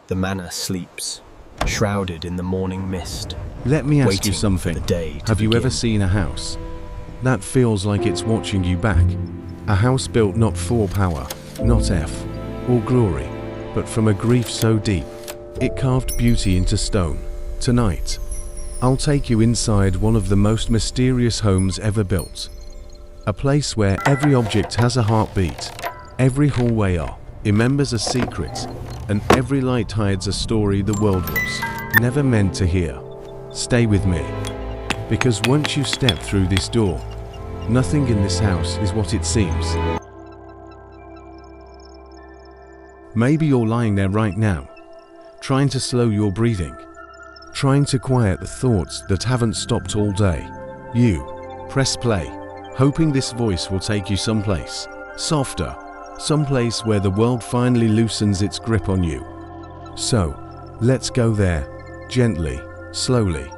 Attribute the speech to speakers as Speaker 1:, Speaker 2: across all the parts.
Speaker 1: The manor sleeps, shrouded in the morning mist.
Speaker 2: Let me ask you
Speaker 1: waiting
Speaker 2: something.
Speaker 1: for the day to
Speaker 2: Have you ever
Speaker 1: begin.
Speaker 2: seen a house that feels like it's watching you back? A house built not for power, not F or glory, but from a grief so deep, it carved beauty into stone. Tonight, I'll take you inside one of the most mysterious homes ever built. A place where every object has a heartbeat, every hallway remembers a secret, and every light hides a story the world was never meant to hear. Stay with me, because once you step through this door, nothing in this house is what it seems. Maybe you're lying there right now, trying to slow your breathing, trying to quiet the thoughts that haven't stopped all day. You press play, hoping this voice will take you someplace softer, someplace where the world finally loosens its grip on you. So, let's go there, gently, slowly.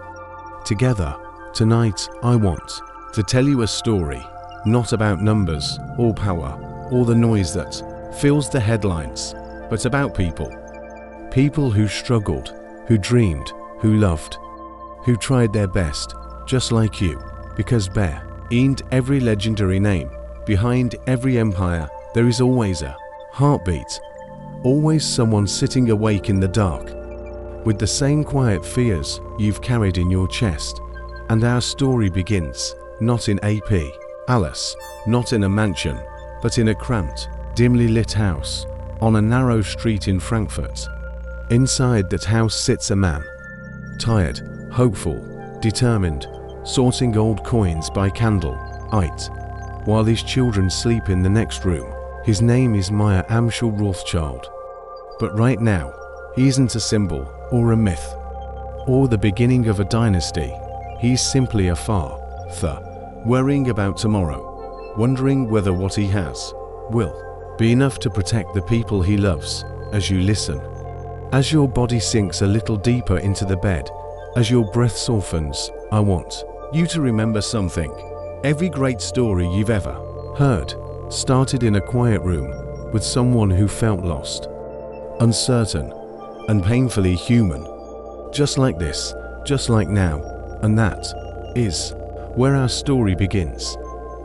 Speaker 2: Together, tonight, I want to tell you a story, not about numbers, or power, or the noise that fills the headlines, but about people. People who struggled, who dreamed, who loved, who tried their best, just like you. Because behind every legendary name, behind every empire, there is always a heartbeat, always someone sitting awake in the dark, with the same quiet fears you've carried in your chest. And our story begins, not in AP Alice, not in a mansion, but in a cramped, dimly lit house, on a narrow street in Frankfurt. Inside that house sits a man, tired, hopeful, determined, sorting old coins by candlelight, while his children sleep in the next room. His name is Meyer Amschel Rothschild. But right now, he isn't a symbol, or a myth, or the beginning of a dynasty. He's simply a father, worrying about tomorrow, wondering whether what he has will be enough to protect the people he loves. As you listen, as your body sinks a little deeper into the bed, as your breath softens, I want you to remember something. Every great story you've ever heard started in a quiet room with someone who felt lost, uncertain, and painfully human. Just like this, just like now, and that is where our story begins.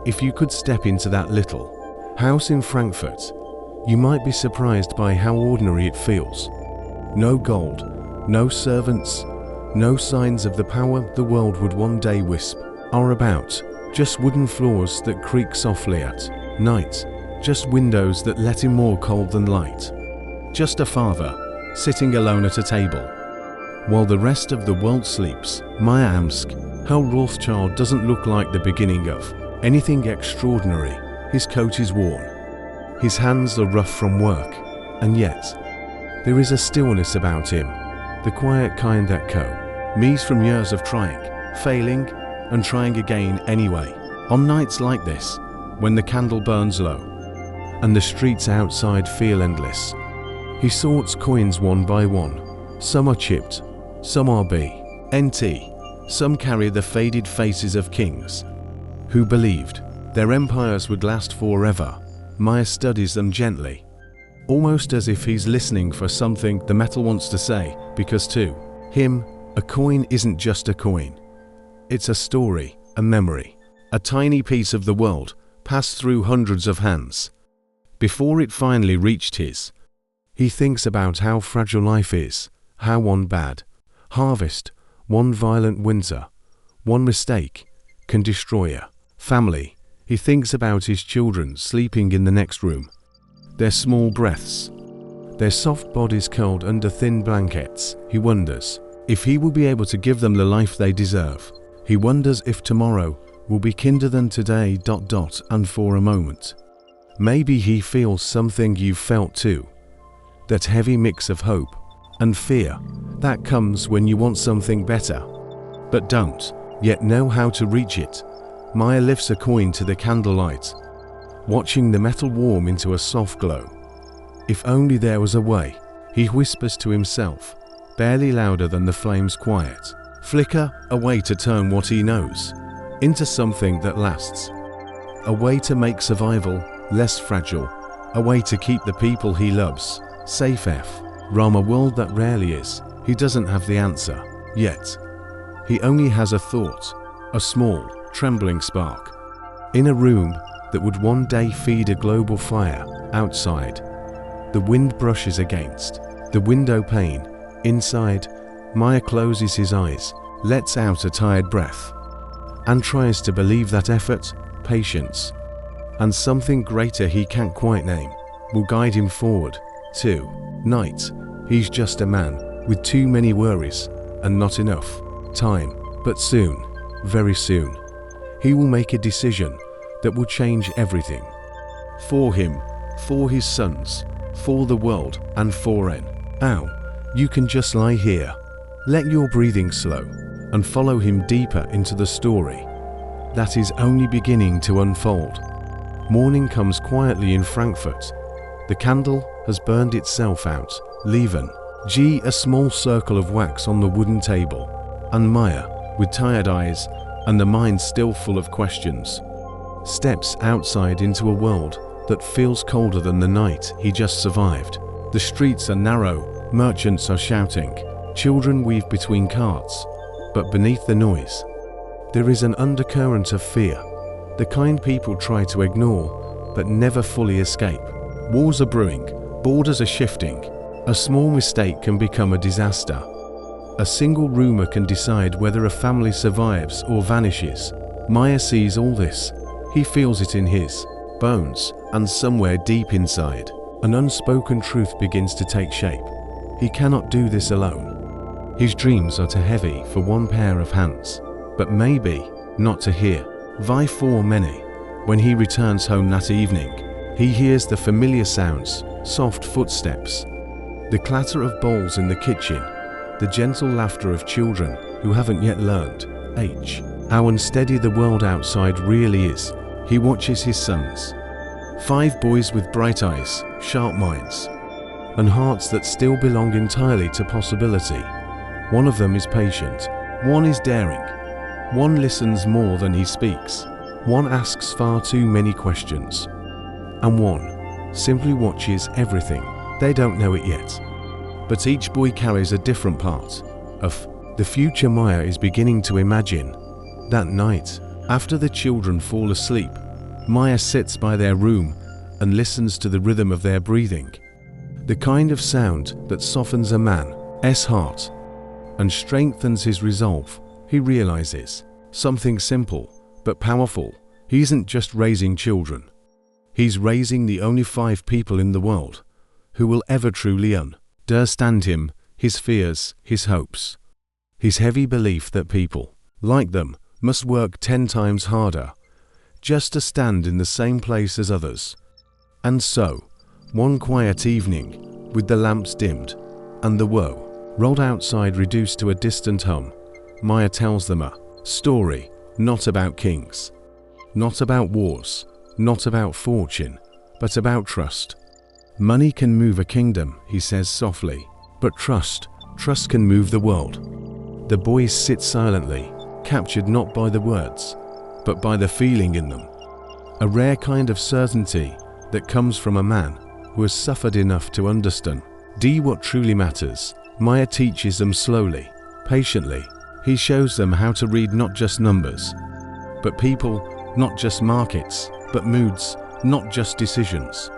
Speaker 2: If you could step into that little house in Frankfurt, you might be surprised by how ordinary it feels. No gold, no servants, no signs of the power the world would one day whisper are about. Just wooden floors that creak softly at night, just windows that let in more cold than light. Just a father sitting alone at a table, while the rest of the world sleeps. Meyer Amschel Rothschild doesn't look like the beginning of anything extraordinary. His coat is worn, his hands are rough from work, and yet there is a stillness about him, the quiet kind that comes from years of trying, failing, and trying again anyway. On nights like this, when the candle burns low and the streets outside feel endless, he sorts coins one by one. Some are chipped, some are BNT, some carry the faded faces of kings who believed their empires would last forever. Meyer studies them gently, almost as if he's listening for something the metal wants to say, because to him, a coin isn't just a coin. It's a story, a memory, a tiny piece of the world passed through hundreds of hands before it finally reached his. He thinks about how fragile life is, how one bad harvest, one violent winter, one mistake can destroy a family. He thinks about his children sleeping in the next room, their small breaths, their soft bodies curled under thin blankets. He wonders if he will be able to give them the life they deserve. He wonders if tomorrow will be kinder than today. And for a moment, maybe he feels something you've felt too, that heavy mix of hope and fear that comes when you want something better, but don't yet know how to reach it. Meyer lifts a coin to the candlelight, watching the metal warm into a soft glow. If only there was a way, he whispers to himself, barely louder than the flame's quiet flicker, a way to turn what he knows into something that lasts, a way to make survival less fragile, a way to keep the people he loves safe. From a world that rarely is. He doesn't have the answer, yet. He only has a thought, a small, trembling spark. In a room that would one day feed a global fire, outside, the wind brushes against the window pane. Inside, Maya closes his eyes, lets out a tired breath, and tries to believe that effort, patience, and something greater he can't quite name will guide him forward. Tonight, he's just a man with too many worries and not enough time. But soon, very soon, he will make a decision that will change everything. For him, for his sons, for the world, and for N. Ow, you can just lie here. Let your breathing slow and follow him deeper into the story that is only beginning to unfold. Morning comes quietly in Frankfurt. The candle has burned itself out, leaving a small circle of wax on the wooden table, and Maya, with tired eyes and the mind still full of questions, steps outside into a world that feels colder than the night he just survived. The streets are narrow, merchants are shouting, children weave between carts, but beneath the noise, there is an undercurrent of fear, the kind people try to ignore but never fully escape. Wars are brewing, borders are shifting. A small mistake can become a disaster. A single rumor can decide whether a family survives or vanishes. Maya sees all this. He feels it in his bones, and somewhere deep inside, an unspoken truth begins to take shape. He cannot do this alone. His dreams are too heavy for one pair of hands, but maybe not to hear. For many, when he returns home that evening, he hears the familiar sounds, soft footsteps, the clatter of bowls in the kitchen, the gentle laughter of children who haven't yet learned how unsteady the world outside really is. He watches his sons, 5 boys with bright eyes, sharp minds, and hearts that still belong entirely to possibility. One of them is patient, one is daring, one listens more than he speaks, one asks far too many questions, and one simply watches everything. They don't know it yet, but each boy carries a different part of the future Maya is beginning to imagine. That night, after the children fall asleep, Maya sits by their room and listens to the rhythm of their breathing, the kind of sound that softens a man's heart and strengthens his resolve. He realizes something simple but powerful. He isn't just raising children. He's raising the only 5 people in the world who will ever truly understand him, his fears, his hopes, his heavy belief that people like them must work 10 times harder just to stand in the same place as others. And so, one quiet evening, with the lamps dimmed and the woe rolled outside reduced to a distant hum, Maya tells them a story, not about kings, not about wars, not about fortune, but about trust. Money can move a kingdom, he says softly, but trust can move the world. The boys sit silently, captured not by the words, but by the feeling in them. A rare kind of certainty that comes from a man who has suffered enough to understand what truly matters. Maya teaches them slowly, patiently. He shows them how to read not just numbers, but people, not just markets, but moods, not just decisions,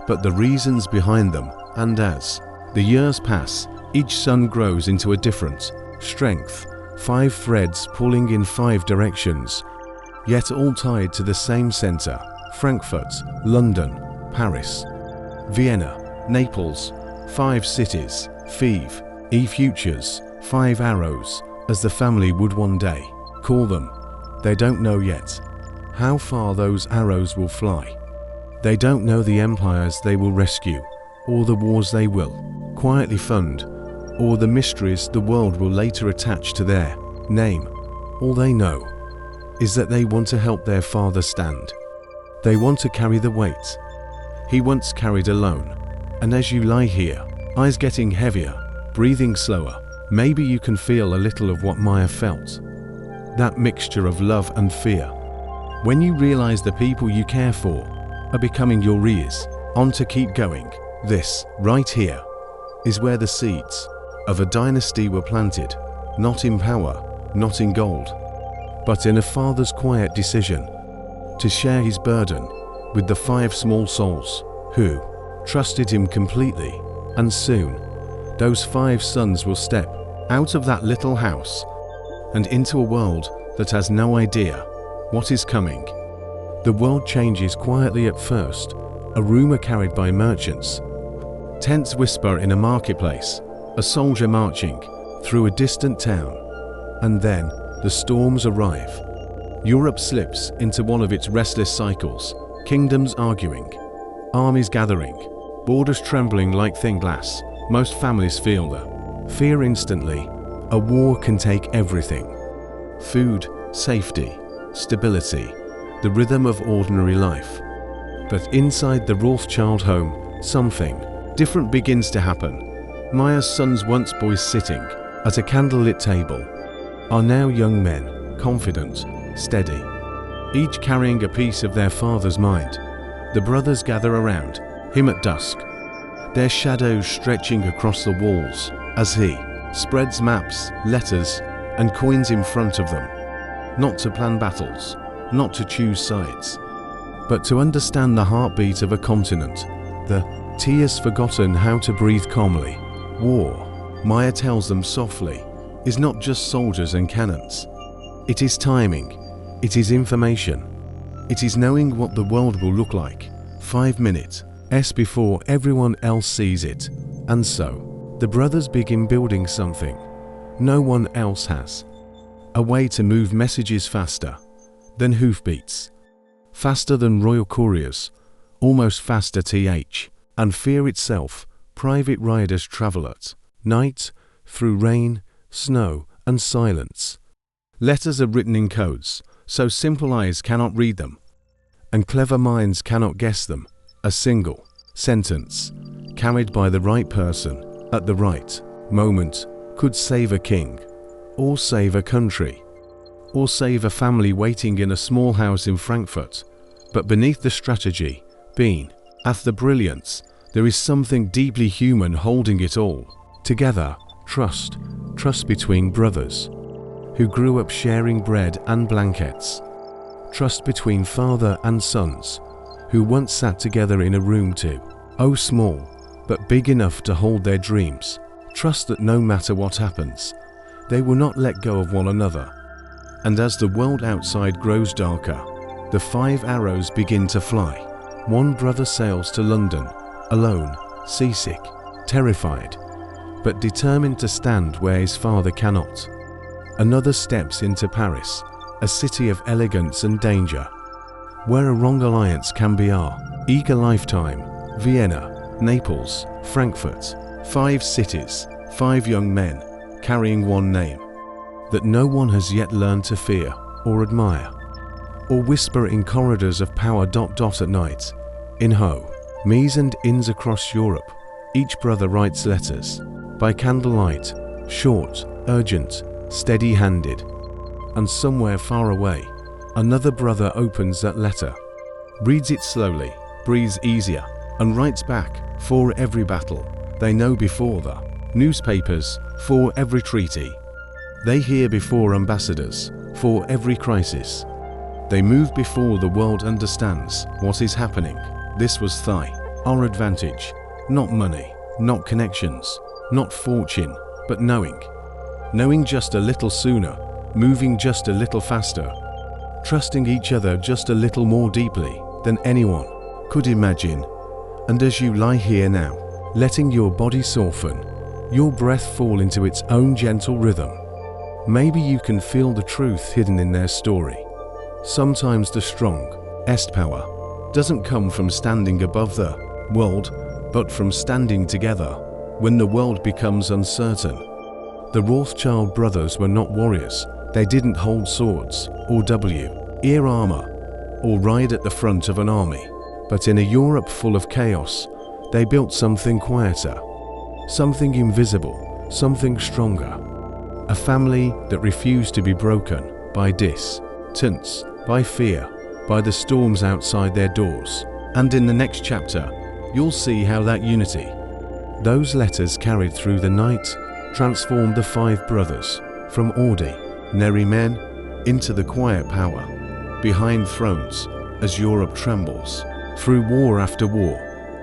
Speaker 2: but the reasons behind them. And as the years pass, each son grows into a different strength, 5 threads pulling in 5 directions, yet all tied to the same center: Frankfurt, London, Paris, Vienna, Naples, 5 cities, 5 futures, 5 arrows, as the family would one day call them. They don't know yet how far those arrows will fly. They don't know the empires they will rescue, or the wars they will quietly fund, or the mysteries the world will later attach to their name. All they know is that they want to help their father stand. They want to carry the weight he once carried alone. And as you lie here, eyes getting heavier, breathing slower, maybe you can feel a little of what Maya felt. That mixture of love and fear. When you realize the people you care for are becoming your rears on to keep going. This, right here, is where the seeds of a dynasty were planted, not in power, not in gold, but in a father's quiet decision to share his burden with the 5 small souls who trusted him completely. And soon, those 5 sons will step out of that little house and into a world that has no idea what is coming. The world changes quietly at first, a rumor carried by merchants, tents whisper in a marketplace, a soldier marching through a distant town, and then the storms arrive. Europe slips into one of its restless cycles, kingdoms arguing, armies gathering, borders trembling like thin glass. Most families feel the fear instantly. A war can take everything: food, safety, stability, the rhythm of ordinary life. But inside the Rothschild home, something different begins to happen. Maya's sons, once boys sitting at a candlelit table, are now young men, confident, steady, each carrying a piece of their father's mind. The brothers gather around him at dusk, their shadows stretching across the walls as he spreads maps, letters, and coins in front of them, not to plan battles, not to choose sides, but to understand the heartbeat of a continent. The tears forgotten how to breathe calmly. War, Maya tells them softly, is not just soldiers and cannons. It is timing, it is information, it is knowing what the world will look like 5 minutes before everyone else sees it. And so, the brothers begin building something no one else has. A way to move messages faster than hoofbeats, faster than royal couriers, almost faster and fear itself. Private riders travel at night, through rain, snow, and silence. Letters are written in codes, so simple eyes cannot read them, and clever minds cannot guess them. A single sentence, carried by the right person at the right moment, could save a king, or save a country, or save a family waiting in a small house in Frankfurt. But beneath the strategy, at the brilliance, there is something deeply human holding it all together. Trust between brothers who grew up sharing bread and blankets. Trust between father and sons who once sat together in a room too, oh small, but big enough to hold their dreams. Trust that no matter what happens, they will not let go of one another. And as the world outside grows darker, the 5 arrows begin to fly. One brother sails to London, alone, seasick, terrified, but determined to stand where his father cannot. Another steps into Paris, a city of elegance and danger, where a wrong alliance can be our eager lifetime. Vienna, Naples, Frankfurt, 5 cities, 5 young men, carrying one name that no one has yet learned to fear or admire, or whisper in corridors of power. At night, in me's and inns across Europe, each brother writes letters by candlelight, short, urgent, steady-handed, and somewhere far away, another brother opens that letter, reads it slowly, breathes easier, and writes back. For every battle they know before the newspapers, for every treaty they hear before ambassadors, for every crisis they move before the world understands what is happening. This was our advantage, not money, not connections, not fortune, but knowing just a little sooner, moving just a little faster, trusting each other just a little more deeply than anyone could imagine. And as you lie here now, letting your body soften, your breath fall into its own gentle rhythm, maybe you can feel the truth hidden in their story. Sometimes the strongest power doesn't come from standing above the world, but from standing together when the world becomes uncertain. The Rothschild brothers were not warriors. They didn't hold swords or ear armor or ride at the front of an army. But in a Europe full of chaos, they built something quieter, something invisible, something stronger. A family that refused to be broken by distance, by fear, by the storms outside their doors. And in the next chapter, you'll see how that unity Those letters carried through the night transformed the five brothers from ordinary men into the quiet power behind thrones. As Europe trembles through war after war,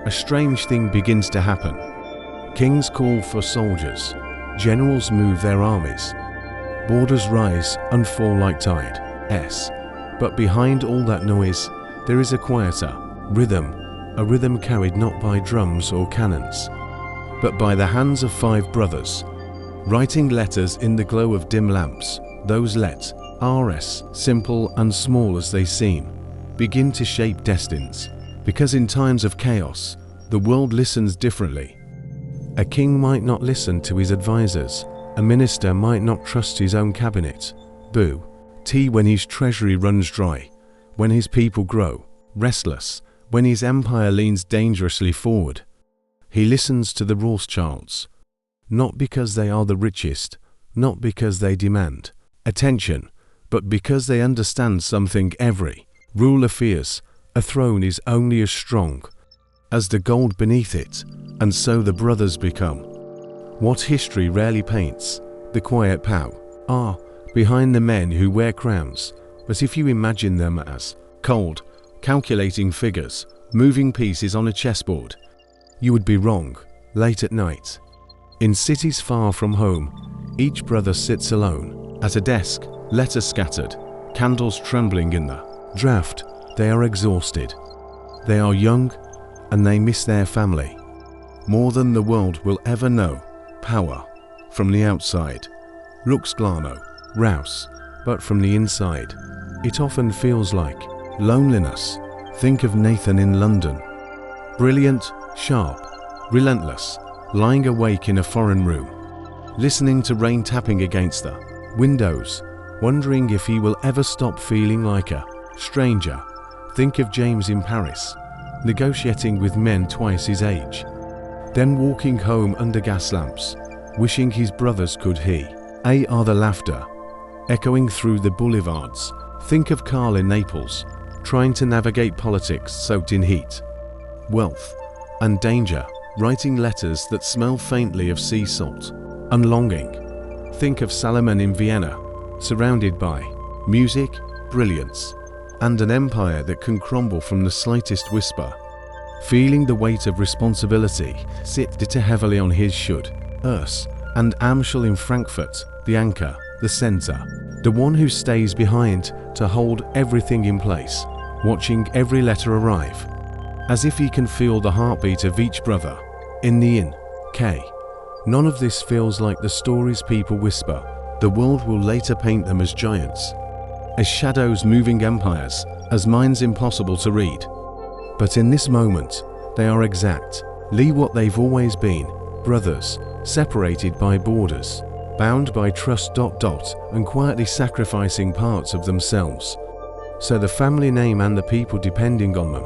Speaker 2: a strange thing begins to happen. Kings call for soldiers, generals move their armies, borders rise and fall like tide. But behind all that noise, there is a quieter rhythm, a rhythm carried not by drums or cannons, but by the hands of five brothers, writing letters in the glow of dim lamps. Those letters, simple and small as they seem, begin to shape destinies, because in times of chaos, the world listens differently. A king might not listen to his advisors, a minister might not trust his own cabinet. When his treasury runs dry, when his people grow restless, when his empire leans dangerously forward. He listens to the Rothschilds, not because they are the richest, not because they demand attention, but because they understand something every ruler fears: a throne is only as strong as the gold beneath it, and so the brothers become what history rarely paints, the quiet power behind the men who wear crowns. But if you imagine them as cold, calculating figures, moving pieces on a chessboard, you would be wrong. Late at night, in cities far from home, each brother sits alone at a desk, letters scattered, candles trembling in the draught. They are exhausted, they are young, and they miss their family more than the world will ever know. Power from the outside looks glamorous, but from the inside, it often feels like loneliness. Think of Nathan in London. Brilliant, sharp, relentless, lying awake in a foreign room, listening to rain tapping against the windows, wondering if he will ever stop feeling like a stranger. Think of James in Paris, negotiating with men twice his age, then walking home under gas lamps, wishing his brothers could hear the laughter echoing through the boulevards. Think of Carl in Naples, trying to navigate politics soaked in heat, wealth, and danger, writing letters that smell faintly of sea salt and longing. Think of Salomon in Vienna, surrounded by music, brilliance, and an empire that can crumble from the slightest whisper. Feeling the weight of responsibility sit heavily on his shoulders, and Amschel in Frankfurt, the anchor, the center, the one who stays behind to hold everything in place, watching every letter arrive, as if he can feel the heartbeat of each brother. In the none of this feels like the stories people whisper. The world will later paint them as giants, as shadows moving empires, as minds impossible to read. But in this moment, they are exactly what they've always been: brothers, separated by borders, bound by trust, and quietly sacrificing parts of themselves, so the family name and the people depending on them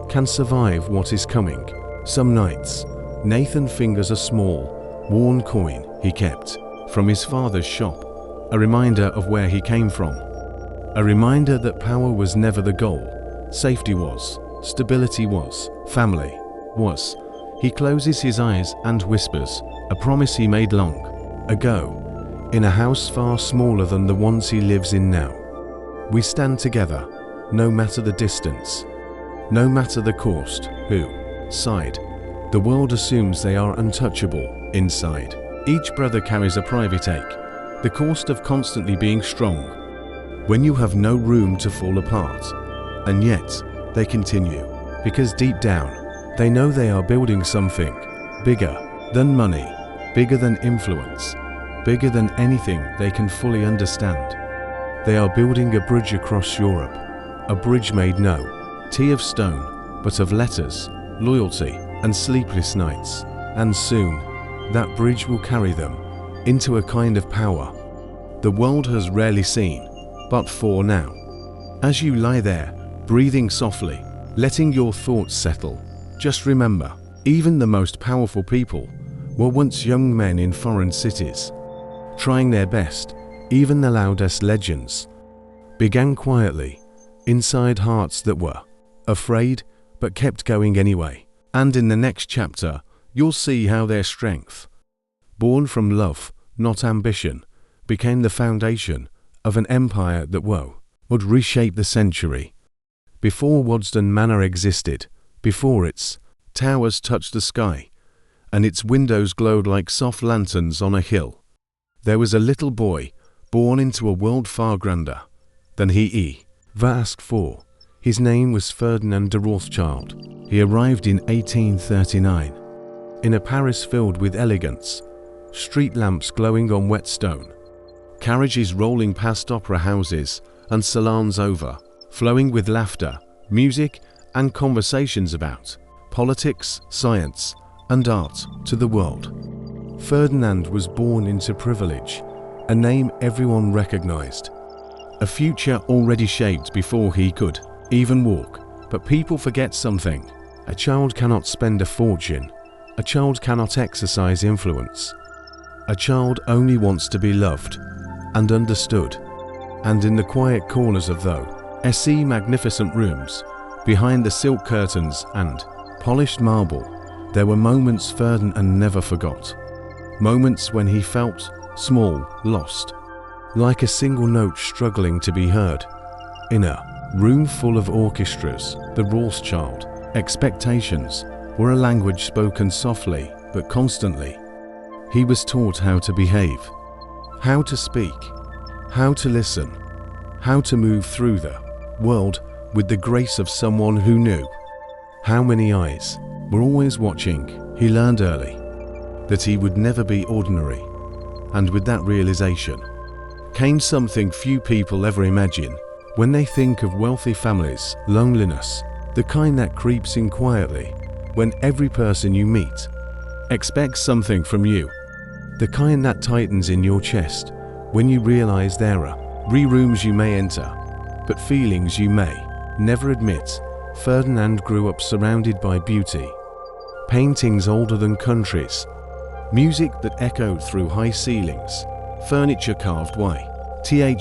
Speaker 2: can survive what is coming. Some nights, Nathan fingers a small, worn coin he kept from his father's shop, a reminder of where he came from, a reminder that power was never the goal, safety was, stability was, family was. He closes his eyes and whispers a promise he made long ago, in a house far smaller than the ones he lives in now. We stand together, no matter the distance, no matter the cost. Who side? The world assumes they are untouchable inside. Each brother carries a private ache, the cost of constantly being strong when you have no room to fall apart. And yet, they continue, because deep down, they know they are building something bigger than money, bigger than influence, bigger than anything they can fully understand. They are building a bridge across Europe, a bridge made no of stone, but of letters, loyalty, and sleepless nights. And soon, that bridge will carry them into a kind of power the world has rarely seen, but for now. As you lie there, breathing softly, letting your thoughts settle, just remember, even the most powerful people were once young men in foreign cities, trying their best. Even the loudest legends began quietly, inside hearts that were afraid but kept going anyway. And in the next chapter, you'll see how their strength, born from love, not ambition, became the foundation of an empire that would reshape the century. Before Waddesdon Manor existed, before its towers touched the sky, and its windows glowed like soft lanterns on a hill, there was a little boy born into a world far grander than he ever asked for. His name was Ferdinand de Rothschild. He arrived in 1839, in a Paris filled with elegance, street lamps glowing on wet stone, carriages rolling past opera houses and salons overflowing with laughter, music and conversations about politics, science and art to the world. Ferdinand was born into privilege, a name everyone recognized, a future already shaped before he could even walk. But people forget something. A child cannot spend a fortune. A child cannot exercise influence. A child only wants to be loved and understood. And in the quiet corners of those magnificent rooms, behind the silk curtains and polished marble, there were moments Ferdinand never forgot. Moments when he felt small, lost, like a single note struggling to be heard. In a room full of orchestras, the Rothschild expectations were a language spoken softly but constantly. He was taught how to behave, how to speak, how to listen, how to move through the world with the grace of someone who knew how many eyes were always watching. He learned early that he would never be ordinary, and with that realization came something few people ever imagine when they think of wealthy families: loneliness, the kind that creeps in quietly when every person you meet expects something from you, the kind that tightens in your chest when you realize there are rooms you may enter, but feelings you may never admit. Ferdinand grew up surrounded by beauty, paintings older than countries, music that echoed through high ceilings, furniture carved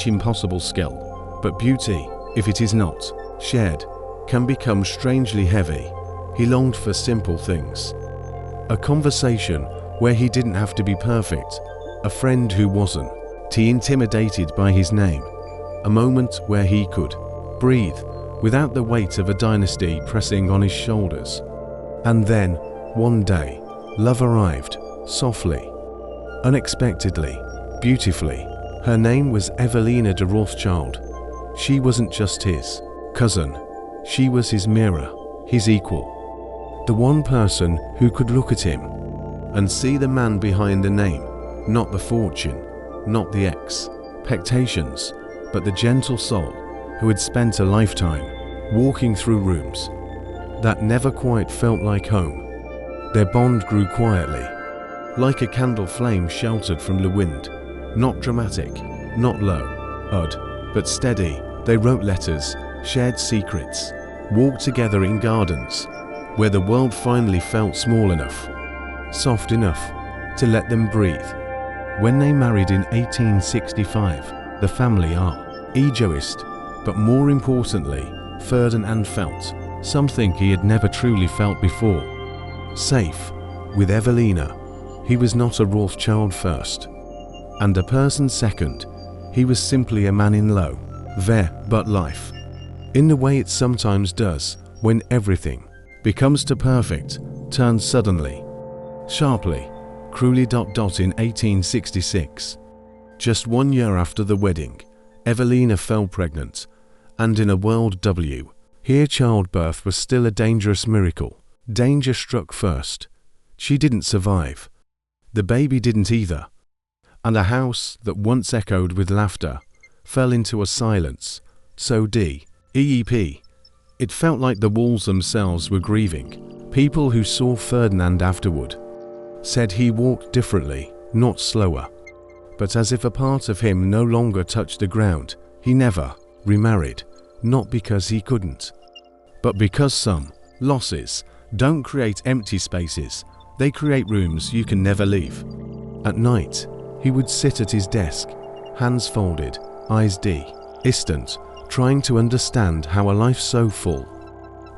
Speaker 2: impossible skill. But beauty, if it is not shared, can become strangely heavy. He longed for simple things. A conversation where he didn't have to be perfect, a friend who wasn't intimidated by his name, a moment where he could breathe without the weight of a dynasty pressing on his shoulders. And then, one day, love arrived, softly, unexpectedly, beautifully. Her name was Evelina de Rothschild. She wasn't just his cousin, she was his mirror, his equal. The one person who could look at him and see the man behind the name, not the fortune, not the expectations, but the gentle soul who had spent a lifetime walking through rooms that never quite felt like home. Their bond grew quietly, like a candle flame sheltered from the wind, not dramatic, not loud, but steady. They wrote letters, shared secrets, walked together in gardens where the world finally felt small enough, soft enough to let them breathe. When they married in 1865, the family are egoist, but more importantly, Ferdinand felt something he had never truly felt before. Safe with Evelina. He was not a Rothschild first, and a person second. He was simply a man in low, but life, in the way it sometimes does when everything becomes too perfect, turns suddenly, sharply, cruelly. In 1866, just 1 year after the wedding, Evelina fell pregnant, and in a world here childbirth was still a dangerous miracle. Danger struck first. She didn't survive. The baby didn't either. And a house that once echoed with laughter fell into a silence so deep. It felt like the walls themselves were grieving. People who saw Ferdinand afterward said he walked differently, not slower, but as if a part of him no longer touched the ground. He never remarried, not because he couldn't, but because some losses don't create empty spaces, they create rooms you can never leave. At night, he would sit at his desk, hands folded, eyes distant, trying to understand how a life so full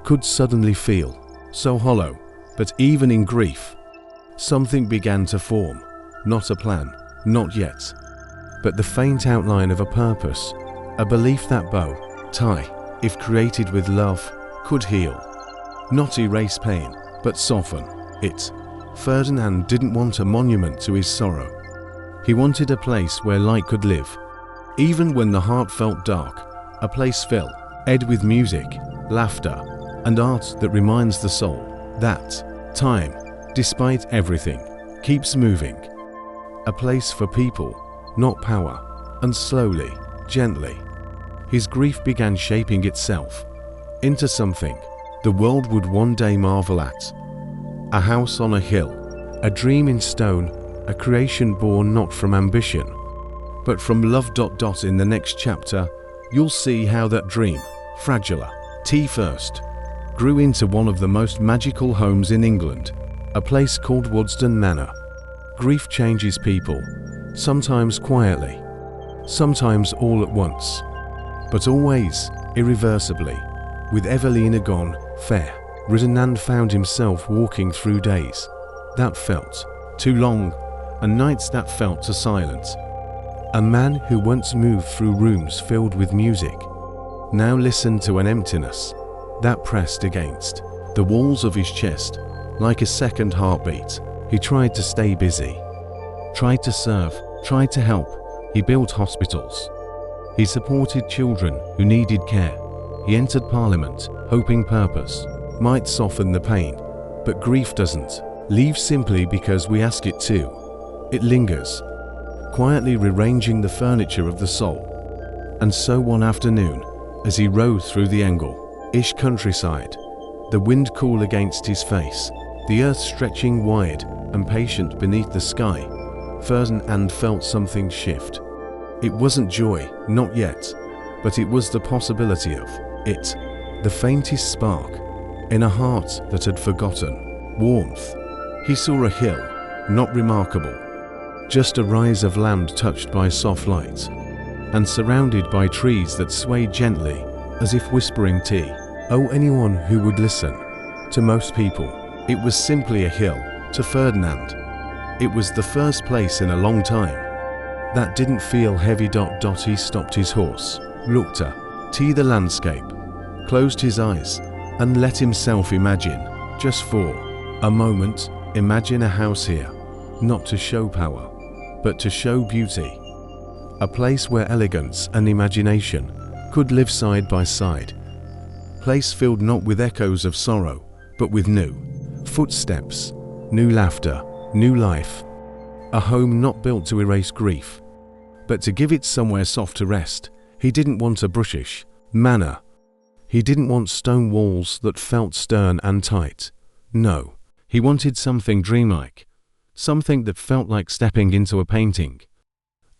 Speaker 2: could suddenly feel so hollow. But even in grief, Something began to form, not a plan, not yet, but the faint outline of a purpose, a belief that bow tie, if created with love, could heal. Not erase pain, but soften it. Ferdinand didn't want a monument to his sorrow. He wanted a place where light could live. Even when the heart felt dark, a place filled with music, laughter, and art that reminds the soul that time, despite everything, keeps moving. A place for people, not power, and slowly, gently, his grief began shaping itself into something the world would one day marvel at. A house on a hill, a dream in stone, a creation born not from ambition, but from love. In the next chapter, you'll see how that dream, fragile, first, grew into one of the most magical homes in England, a place called Wadston Manor. Grief changes people, sometimes quietly, sometimes all at once, but always irreversibly. With Evelina gone, Ferdinand found himself walking through days that felt too long and nights that felt too silent. A man who once moved through rooms filled with music now listened to an emptiness that pressed against the walls of his chest like a second heartbeat. He tried to stay busy, tried to serve, tried to help. He built hospitals. He supported children who needed care. He entered Parliament, hoping purpose might soften the pain. But grief doesn't leave simply because we ask it to. It lingers, quietly rearranging the furniture of the soul. And so one afternoon, as he rode through the English countryside, the wind cool against his face, the earth stretching wide and patient beneath the sky, Ferdinand felt something shift. It wasn't joy, not yet, but it was the possibility of it, the faintest spark in a heart that had forgotten warmth. He saw a hill, not remarkable, just a rise of land touched by soft light, and surrounded by trees that swayed gently, as if whispering tea. Oh, anyone who would listen. To most people, it was simply a hill. To Ferdinand, it was the first place in a long time that didn't feel heavy. He stopped his horse, looked at the landscape, closed his eyes, and let himself imagine, just for a moment, imagine a house here, not to show power, but to show beauty. A place where elegance and imagination could live side by side. Place filled not with echoes of sorrow, but with new footsteps, new laughter, new life. A home not built to erase grief, but to give it somewhere soft to rest. He didn't want a brushish manor. He didn't want stone walls that felt stern and tight. No, he wanted something dreamlike, something that felt like stepping into a painting.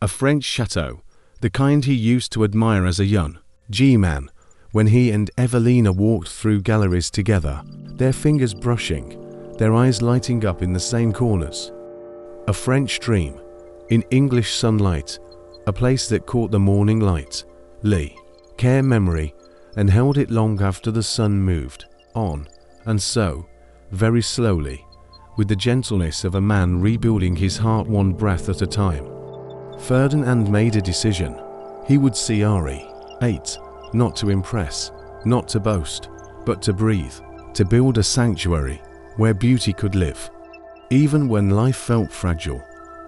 Speaker 2: A French chateau, the kind he used to admire as a young man, when he and Evelina walked through galleries together, their fingers brushing, their eyes lighting up in the same corners. A French dream, in English sunlight, a place that caught the morning light, care memory, and held it long after the sun moved on, and so, very slowly, with the gentleness of a man rebuilding his heart one breath at a time, Ferdinand made a decision. He would see Ari, 8, not to impress, not to boast, but to breathe, to build a sanctuary where beauty could live. Even when life felt fragile,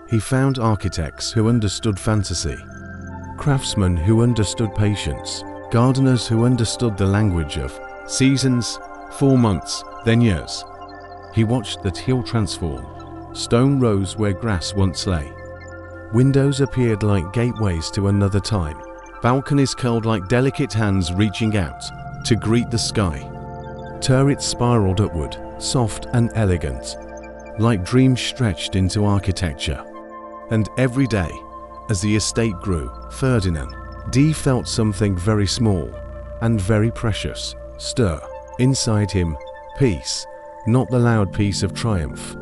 Speaker 2: he found architects who understood fantasy, craftsmen who understood patience, gardeners who understood the language of seasons, 4 months, then years. He watched the hill transform. Stone rose where grass once lay. Windows appeared like gateways to another time. Balconies curled like delicate hands reaching out to greet the sky. Turrets spiraled upward, soft and elegant, like dreams stretched into architecture. And every day, as the estate grew, Ferdinand felt something very small and very precious stir inside him. Peace, not the loud peace of triumph,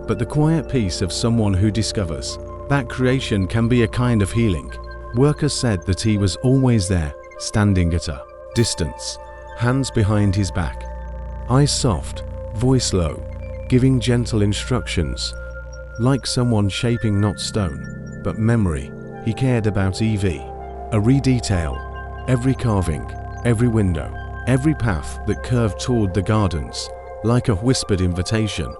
Speaker 2: but the quiet peace of someone who discovers that creation can be a kind of healing. Workers said that he was always there, standing at a distance, hands behind his back, eyes soft, voice low, giving gentle instructions, like someone shaping not stone, but memory. He cared about every detail, every carving, every window, every path that curved toward the gardens, like a whispered invitation.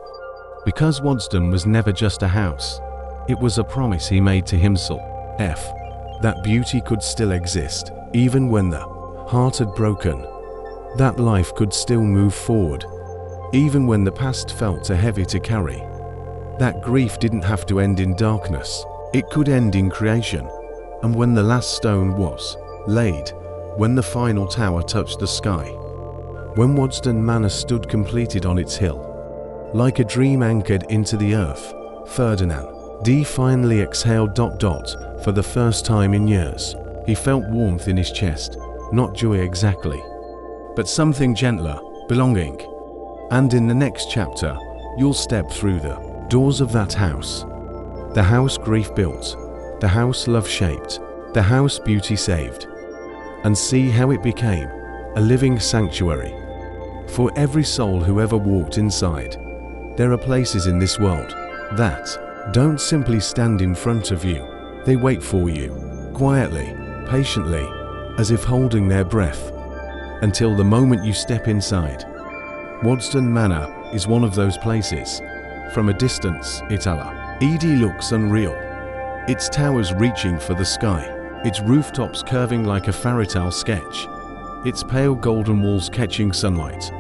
Speaker 2: Because Wadston was never just a house, it was a promise he made to himself, that beauty could still exist, even when the heart had broken, that life could still move forward, even when the past felt too heavy to carry. That grief didn't have to end in darkness, it could end in creation. And when the last stone was laid, when the final tower touched the sky, when Wadston Manor stood completed on its hill, like a dream anchored into the earth, Ferdinand D finally exhaled ... For the first time in years, he felt warmth in his chest, not joy exactly, but something gentler, belonging. And in the next chapter, you'll step through the doors of that house. The house grief built, the house love shaped, the house beauty saved, and see how it became a living sanctuary. For every soul who ever walked inside, there are places in this world that don't simply stand in front of you, they wait for you, quietly, patiently, as if holding their breath, until the moment you step inside. Wadston Manor is one of those places. From a distance, it looks unreal. Its towers reaching for the sky, its rooftops curving like a fairy tale sketch, its pale golden walls catching sunlight,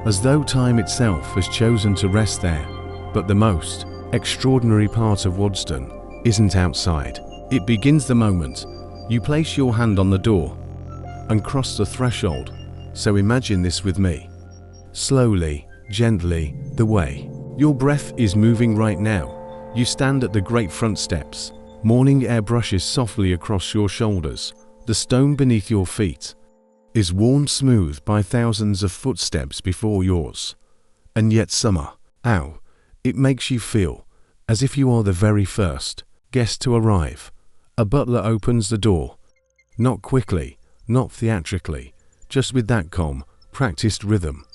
Speaker 2: as though time itself has chosen to rest there. But the most extraordinary part of Wadston isn't outside. It begins the moment you place your hand on the door and cross the threshold. So imagine this with me. Slowly, gently, the way your breath is moving right now. You stand at the great front steps. Morning air brushes softly across your shoulders. The stone beneath your feet is worn smooth by thousands of footsteps before yours. And yet somehow, it makes you feel as if you are the very first guest to arrive. A butler opens the door. Not quickly, not theatrically, just with that calm, practiced rhythm.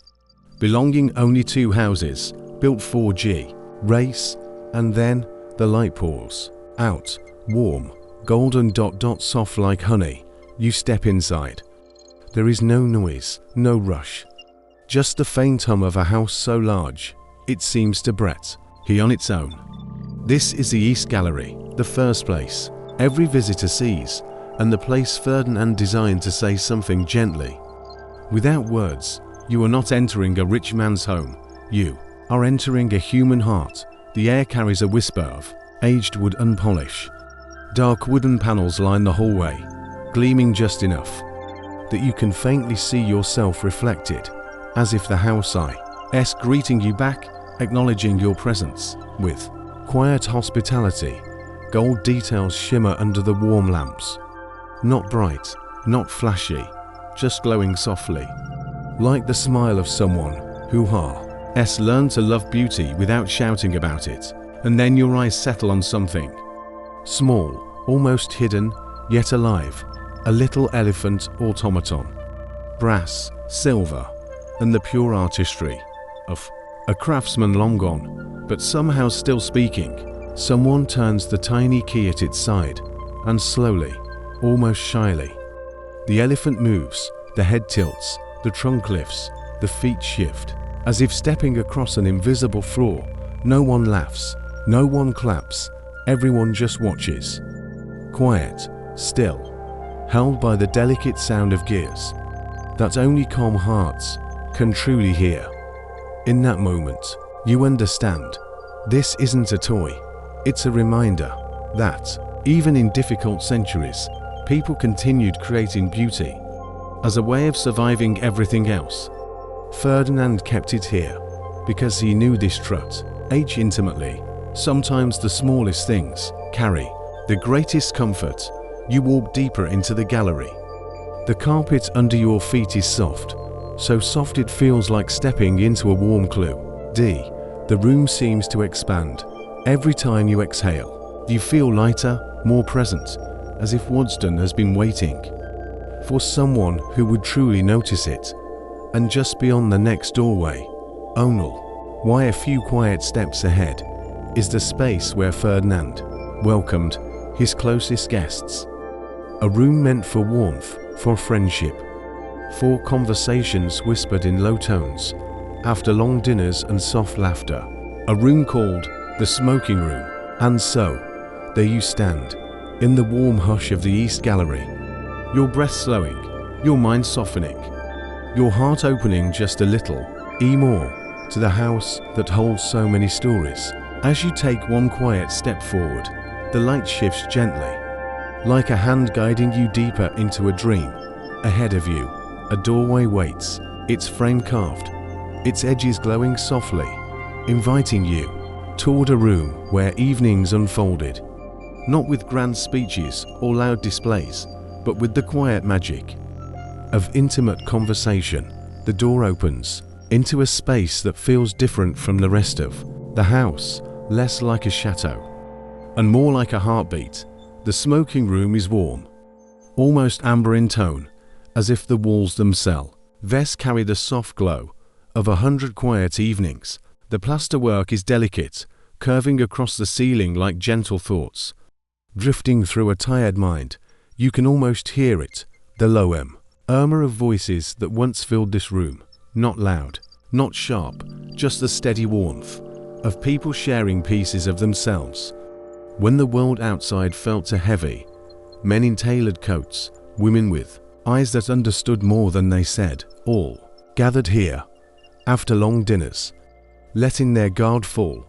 Speaker 2: Belonging only two houses, built 4G, race, and then the light pours out, warm, golden ... soft like honey. You step inside. There is no noise, no rush. Just the faint hum of a house so large, it seems to Brett, he on its own. This is the East Gallery, the first place every visitor sees, and the place Ferdinand designed to say something gently. Without words, you are not entering a rich man's home, you are entering a human heart. The air carries a whisper of aged wood and polish. Dark wooden panels line the hallway, gleaming just enough that you can faintly see yourself reflected, as if the house is greeting you back, acknowledging your presence with quiet hospitality. Gold details shimmer under the warm lamps. Not bright, not flashy, just glowing softly, like the smile of someone who has learned to love beauty without shouting about it. And then your eyes settle on something small, almost hidden, yet alive. A little elephant automaton. Brass, silver, and the pure artistry of a craftsman long gone, but somehow still speaking. Someone turns the tiny key at its side, and slowly, almost shyly, the elephant moves, the head tilts, the trunk lifts, the feet shift, as if stepping across an invisible floor. No one laughs, no one claps, everyone just watches. Quiet, still, held by the delicate sound of gears that only calm hearts can truly hear. In that moment, you understand. This isn't a toy. It's a reminder that, even in difficult centuries, people continued creating beauty as a way of surviving everything else. Ferdinand kept it here because he knew this truth intimately. Sometimes the smallest things carry the greatest comfort. You walk deeper into the gallery. The carpet under your feet is soft, so soft it feels like stepping into a warm clue. The room seems to expand. Every time you exhale, you feel lighter, more present, as if Wadston has been waiting for someone who would truly notice it. And just beyond the next doorway, Onal, why a few quiet steps ahead is the space where Ferdinand welcomed his closest guests. A room meant for warmth, for friendship, for conversations whispered in low tones after long dinners and soft laughter. A room called the smoking room. And so, there you stand, in the warm hush of the East Gallery, your breath slowing, your mind softening, your heart opening just a little, more, to the house that holds so many stories. As you take one quiet step forward, the light shifts gently, like a hand guiding you deeper into a dream. Ahead of you, a doorway waits, its frame carved, its edges glowing softly, inviting you toward a room where evenings unfolded, not with grand speeches or loud displays, but with the quiet magic of intimate conversation. The door opens into a space that feels different from the rest of the house, less like a chateau and more like a heartbeat. The smoking room is warm, almost amber in tone, as if the walls themselves carry the soft glow of 100 quiet evenings. The plasterwork is delicate, curving across the ceiling like gentle thoughts, drifting through a tired mind. You can almost hear it, the low murmur of voices that once filled this room. Not loud, not sharp, just the steady warmth of people sharing pieces of themselves. When the world outside felt too heavy, men in tailored coats, women with eyes that understood more than they said, all gathered here after long dinners, letting their guard fall,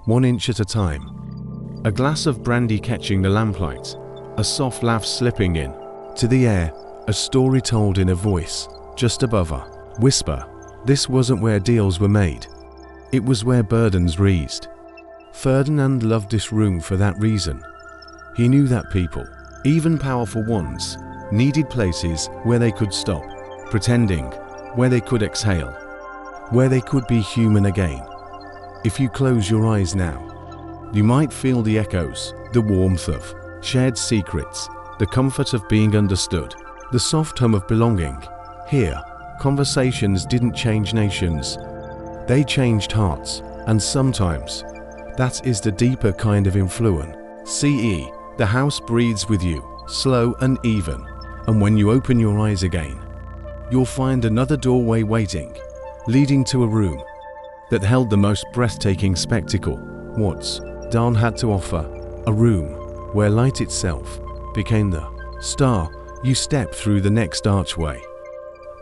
Speaker 2: 1 inch at a time. A glass of brandy catching the lamplight, a soft laugh slipping in to the air, a story told in a voice just above a whisper. This wasn't where deals were made, it was where burdens raised. Ferdinand loved this room for that reason. He knew that people, even powerful ones, needed places where they could stop pretending, where they could exhale, where they could be human again. If you close your eyes now, you might feel the echoes, the warmth of shared secrets, the comfort of being understood, the soft hum of belonging. Here, conversations didn't change nations, they changed hearts, and sometimes that is the deeper kind of influence. The house breathes with you, slow and even, and when you open your eyes again, you'll find another doorway waiting, leading to a room that held the most breathtaking spectacle what's Dawn had to offer, a room where light itself became the star. You step through the next archway,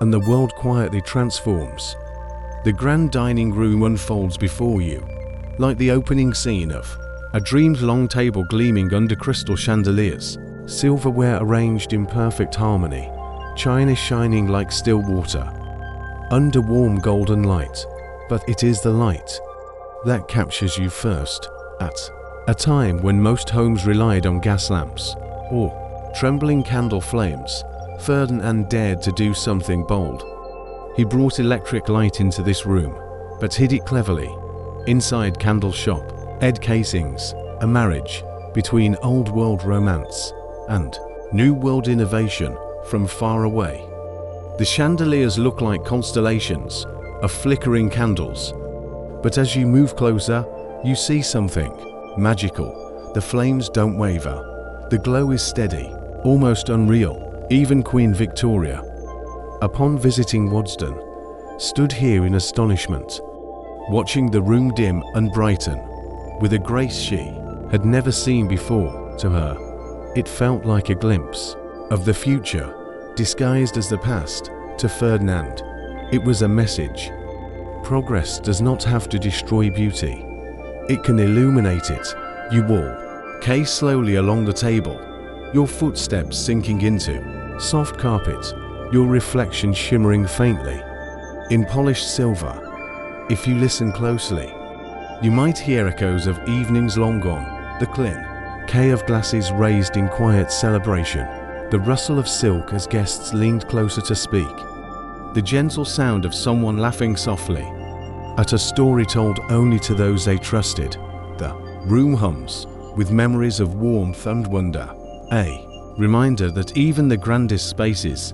Speaker 2: and the world quietly transforms. The grand dining room unfolds before you, like the opening scene of a dream's long table gleaming under crystal chandeliers, silverware arranged in perfect harmony, china shining like still water under warm golden light. But it is the light that captures you first. At a time when most homes relied on gas lamps or trembling candle flames, Ferdinand dared to do something bold. He brought electric light into this room, but hid it cleverly inside candle shop, Ed casings, a marriage between old world romance and new world innovation from far away. The chandeliers look like constellations of flickering candles, but as you move closer, you see something magical. The flames don't waver, the glow is steady, almost unreal. Even Queen Victoria, upon visiting Waddesdon, stood here in astonishment, watching the room dim and brighten with a grace she had never seen before. To her, it felt like a glimpse of the future disguised as the past. To Ferdinand, it was a message. Progress does not have to destroy beauty, it can illuminate it. You walk slowly along the table, your footsteps sinking into soft carpet, your reflection shimmering faintly in polished silver. If you listen closely, you might hear echoes of evenings long gone, the clink of glasses raised in quiet celebration, the rustle of silk as guests leaned closer to speak, the gentle sound of someone laughing softly at a story told only to those they trusted. The room hums with memories of warmth and wonder, a reminder that even the grandest spaces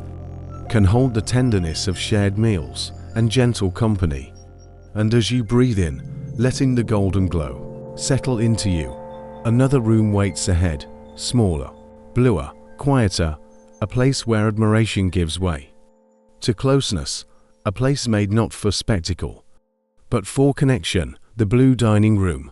Speaker 2: can hold the tenderness of shared meals and gentle company. And as you breathe in, letting the golden glow settle into you, another room waits ahead, smaller, bluer, quieter, a place where admiration gives way to closeness, a place made not for spectacle, but for connection, the blue dining room,